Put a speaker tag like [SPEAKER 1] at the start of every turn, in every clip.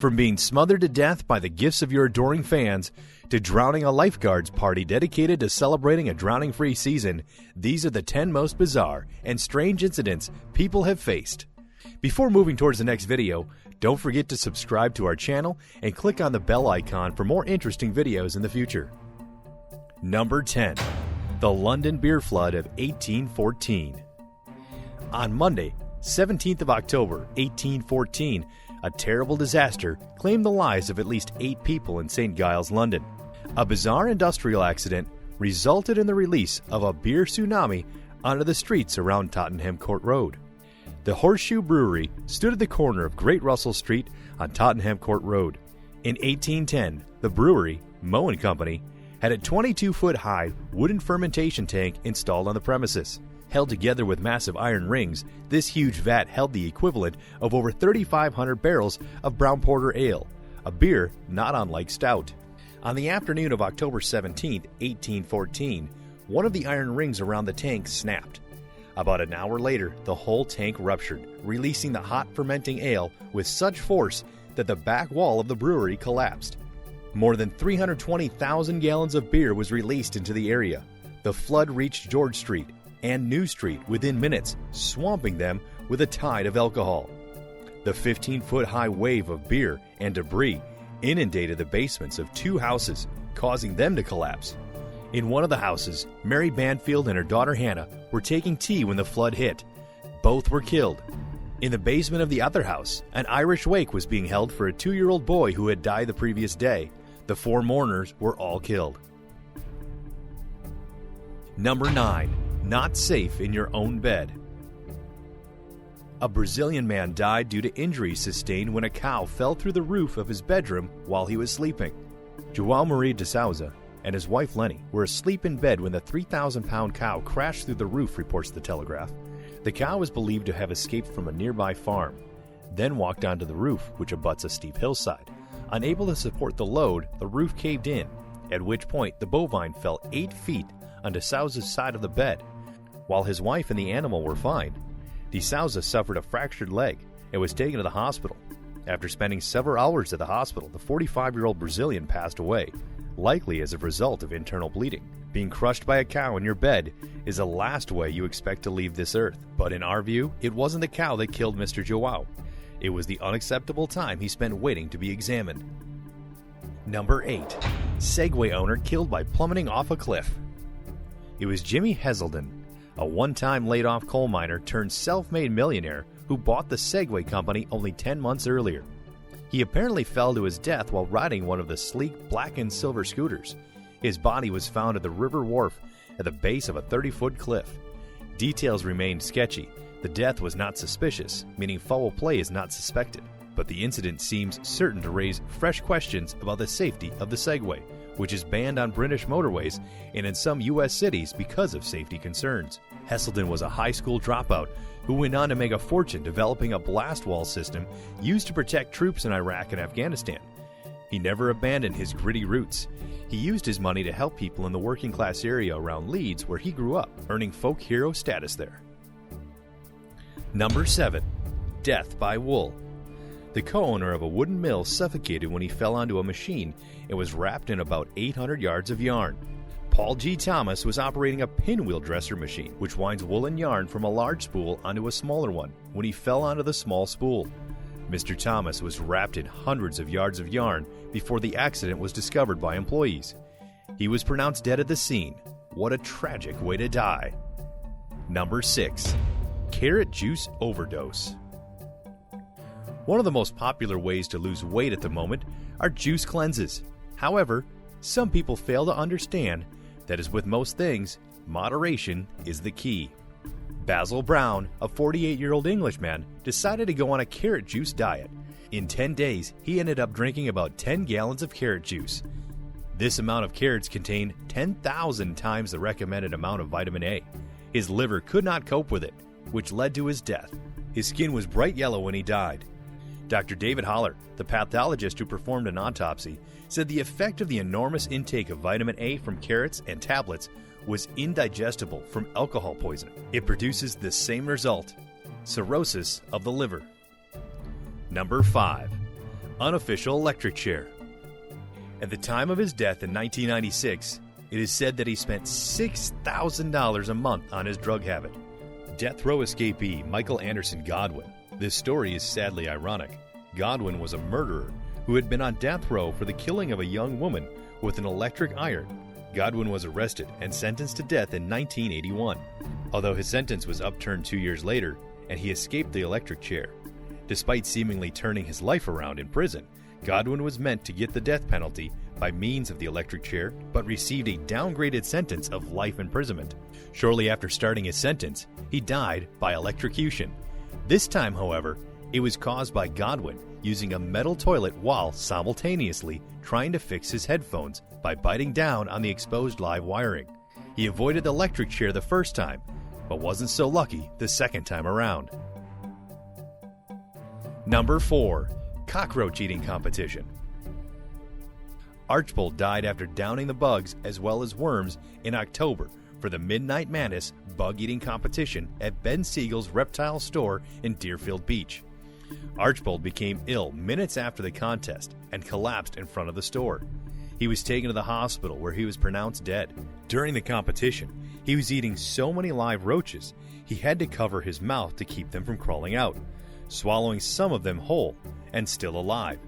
[SPEAKER 1] From being smothered to death by the gifts of your adoring fans, to drowning a lifeguards party dedicated to celebrating a drowning-free season, these are the 10 most bizarre and strange incidents people have faced. Before moving towards the next video, don't forget to subscribe to our channel and click on the bell icon for more interesting videos in the future. Number 10. The London Beer Flood of 1814. On Monday, 17th of October, 1814, a terrible disaster claimed the lives of at least 8 people in St Giles, London. A bizarre industrial accident resulted in the release of a beer tsunami onto the streets around Tottenham Court Road. The Shoe Brewery stood at the corner of Great Russell Street on Tottenham Court Road. In 1810, the brewery, Meux and Company, had a 22-foot-high wooden fermentation tank installed on the premises. Held together with massive iron rings, this huge vat held the equivalent of over 3,500 barrels of brown porter ale, a beer not unlike stout. On the afternoon of October 17, 1814, one of the iron rings around the tank snapped. About an hour later, the whole tank ruptured, releasing the hot fermenting ale with such force that the back wall of the brewery collapsed. More than 320,000 gallons of beer was released into the area. The flood reached George Street and New Street within minutes, swamping them with a tide of alcohol. The 15-foot-high wave of beer and debris inundated the basements of 2 houses, causing them to collapse. In one of the houses, Mary Banfield and her daughter Hannah were taking tea when the flood hit. Both were killed. In the basement of the other house, an Irish wake was being held for a 2-year-old boy who had died the previous day. The 4 mourners were all killed. Number 9. Not safe in your own bed. A Brazilian man died due to injuries sustained when a cow fell through the roof of his bedroom while he was sleeping. João Maria de Souza and his wife Lenny were asleep in bed when the 3,000-pound cow crashed through the roof, reports the Telegraph. The cow is believed to have escaped from a nearby farm, then walked onto the roof, which abuts a steep hillside. Unable to support the load, the roof caved in, at which point the bovine fell 8 feet onto Souza's side of the bed. While his wife and the animal were fine, De Souza suffered a fractured leg and was taken to the hospital. After spending several hours at the hospital, the 45-year-old Brazilian passed away, likely as a result of internal bleeding. Being crushed by a cow in your bed is the last way you expect to leave this earth. But in our view, it wasn't the cow that killed Mr. João. It was the unacceptable time he spent waiting to be examined. Number 8. Segway owner killed by plummeting off a cliff. It was Jimmy Heselden, a one-time laid-off coal miner turned self-made millionaire who bought the Segway company only 10 months earlier. He apparently fell to his death while riding one of the sleek black and silver scooters. His body was found at the river wharf at the base of a 30-foot cliff. Details remained sketchy. The death was not suspicious, meaning foul play is not suspected. But the incident seems certain to raise fresh questions about the safety of the Segway, which is banned on British motorways and in some U.S. cities because of safety concerns. Heselden was a high school dropout who went on to make a fortune developing a blast wall system used to protect troops in Iraq and Afghanistan. He never abandoned his gritty roots. He used his money to help people in the working class area around Leeds where he grew up, earning folk hero status there. Number 7. Death by wool. The co-owner of a wooden mill suffocated when he fell onto a machine and was wrapped in about 800 yards of yarn. Paul G. Thomas was operating a pinwheel dresser machine, which winds woolen yarn from a large spool onto a smaller one, when he fell onto the small spool. Mr. Thomas was wrapped in hundreds of yards of yarn before the accident was discovered by employees. He was pronounced dead at the scene. What a tragic way to die. Number 6. Carrot juice overdose. One of the most popular ways to lose weight at the moment are juice cleanses. However, some people fail to understand that, as with most things, moderation is the key. Basil Brown, a 48-year-old Englishman, decided to go on a carrot juice diet. In 10 days, he ended up drinking about 10 gallons of carrot juice. This amount of carrots contained 10,000 times the recommended amount of vitamin A. His liver could not cope with it, which led to his death. His skin was bright yellow when he died. Dr. David Holler, the pathologist who performed an autopsy, said the effect of the enormous intake of vitamin A from carrots and tablets was indigestible from alcohol poisoning. It produces the same result: cirrhosis of the liver. Number 5. Unofficial electric chair. At the time of his death in 1996, it is said that he spent $6,000 a month on his drug habit. Death row escapee Michael Anderson Godwin. This story is sadly ironic. Godwin was a murderer who had been on death row for the killing of a young woman with an electric iron. Godwin was arrested and sentenced to death in 1981, although his sentence was upturned 2 years later and he escaped the electric chair. Despite seemingly turning his life around in prison, Godwin was meant to get the death penalty by means of the electric chair, but received a downgraded sentence of life imprisonment. Shortly after starting his sentence, he died by electrocution. This time, however, it was caused by Godwin using a metal toilet while simultaneously trying to fix his headphones by biting down on the exposed live wiring. He avoided the electric chair the first time, but wasn't so lucky the second time around. Number 4. Cockroach eating competition. Archbold died after downing the bugs as well as worms in October for the Midnight Madness bug eating competition at Ben Siegel's reptile store in Deerfield Beach. Archbold became ill minutes after the contest and collapsed in front of the store. He was taken to the hospital where he was pronounced dead. During the competition, he was eating so many live roaches, he had to cover his mouth to keep them from crawling out, swallowing some of them whole and still alive.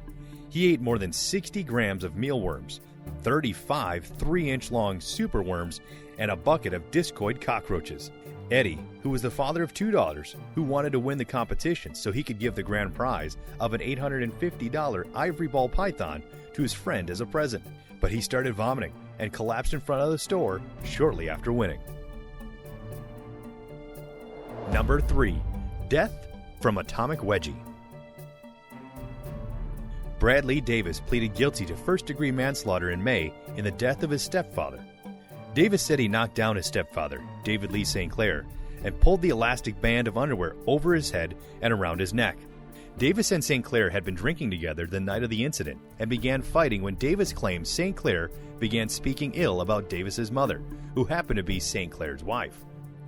[SPEAKER 1] He ate more than 60 grams of mealworms, 35 3-inch long superworms, and a bucket of discoid cockroaches. Eddie, who was the father of 2 daughters, who wanted to win the competition so he could give the grand prize of an $850 ivory ball python to his friend as a present, but he started vomiting and collapsed in front of the store shortly after winning. Number 3. Death from Atomic Wedgie. Bradley Davis pleaded guilty to first-degree manslaughter in May in the death of his stepfather. Davis said he knocked down his stepfather, David Lee St. Clair, and pulled the elastic band of underwear over his head and around his neck. Davis and St. Clair had been drinking together the night of the incident and began fighting when Davis claimed St. Clair began speaking ill about Davis's mother, who happened to be St. Clair's wife.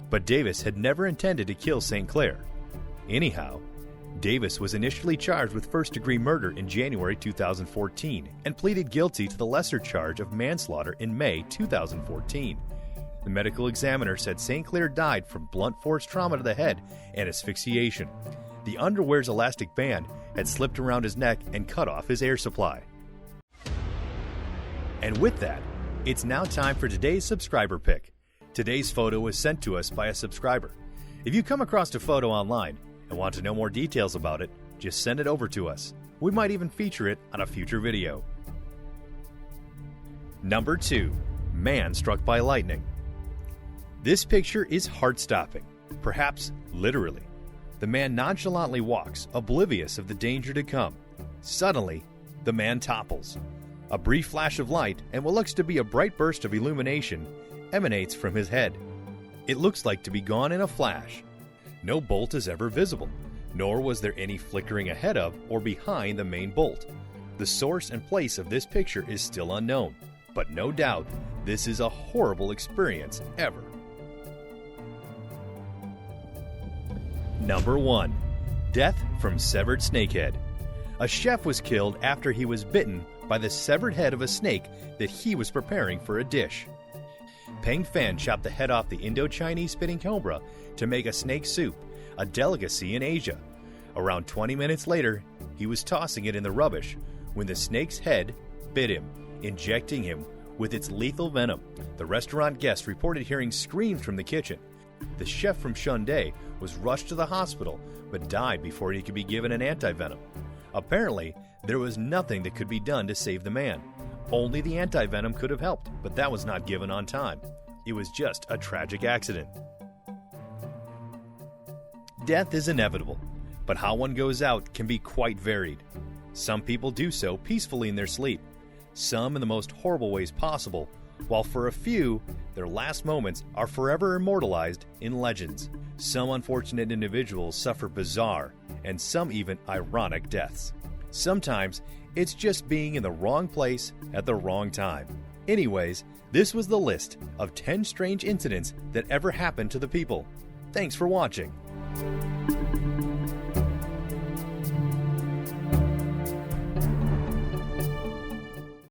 [SPEAKER 1] But Davis had never intended to kill St. Clair. Anyhow, Davis was initially charged with first-degree murder in January 2014 and pleaded guilty to the lesser charge of manslaughter in May 2014. The medical examiner said St. Clair died from blunt force trauma to the head and asphyxiation. The underwear's elastic band had slipped around his neck and cut off his air supply. And with that, it's now time for today's subscriber pick. Today's photo was sent to us by a subscriber. If you come across a photo online and want to know more details about it, just send it over to us. We might even feature it on a future video. Number 2. Man struck by lightning. This picture is heart-stopping, perhaps literally. The man nonchalantly walks, oblivious of the danger to come. Suddenly, the man topples. A brief flash of light and what looks to be a bright burst of illumination emanates from his head. It looks like to be gone in a flash. No bolt is ever visible, nor was there any flickering ahead of or behind the main bolt. The source and place of this picture is still unknown, but no doubt this is a horrible experience ever. Number 1. Death from severed snakehead. A chef was killed after he was bitten by the severed head of a snake that he was preparing for a dish. Peng Fan chopped the head off the Indo-Chinese spitting cobra to make a snake soup, a delicacy in Asia. Around 20 minutes later, he was tossing it in the rubbish when the snake's head bit him, injecting him with its lethal venom. The restaurant guest reported hearing screams from the kitchen. The chef from Shunde was rushed to the hospital but died before he could be given an antivenom. Apparently, there was nothing that could be done to save the man. Only the antivenom could have helped, but that was not given on time. It was just a tragic accident. Death is inevitable, but how one goes out can be quite varied. Some people do so peacefully in their sleep, some in the most horrible ways possible, while for a few, their last moments are forever immortalized in legends. Some unfortunate individuals suffer bizarre and some even ironic deaths. Sometimes, it's just being in the wrong place at the wrong time. Anyways, this was the list of 10 strange incidents that ever happened to the people. Thanks for watching.